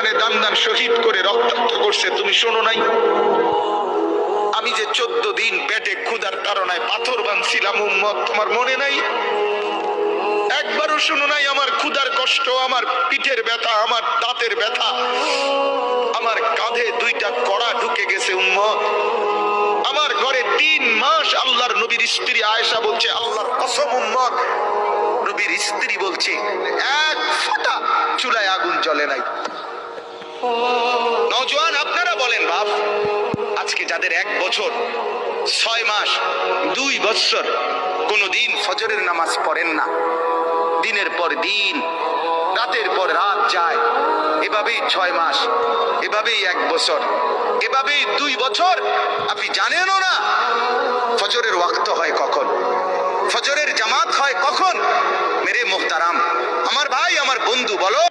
ময়দানে দান দান শহীদ করে রক্তাক্ত করছে, তুমি শোনো নাই? আমি যে 14 দিন পেটে ক্ষুধার তাড়নায় পাথর বাঁধছিলাম উম্মত, তোমার মনে নাই? একবারও শুনো নাই আমার ক্ষুধার কষ্ট, আমার পিঠের ব্যথা, আমার দাঁতের ব্যথা, আমার কাঁধে 2টা কড়া ঢুকে গেছে উম্মত। আমার ঘরে 3 মাস আল্লাহর নবীর স্ত্রী আয়েশা বলছে, আল্লাহর কসম উম্মত, নবীর স্ত্রী বলছে এক ফোঁটা চুলায় আগুন জ্বলে নাই। নওজোয়ান আপনারা বলেন বাপ, আজকে যাদের 1 বছর 6 মাস 2 বছর কোনদিন ফজরের নামাজ পড়েন না, দিনের পর দিন রাতের পর রাত যায়, এভাবেই 6 মাস, এভাবেই 1 বছর, এভাবেই 2 বছর, আপনি জানেনও না ফজরের ওয়াক্ত হয় কখন, ফজরের জামাত হয় কখন। মেরে মুহতারাম, আমার ভাই, আমার বন্ধু, বলো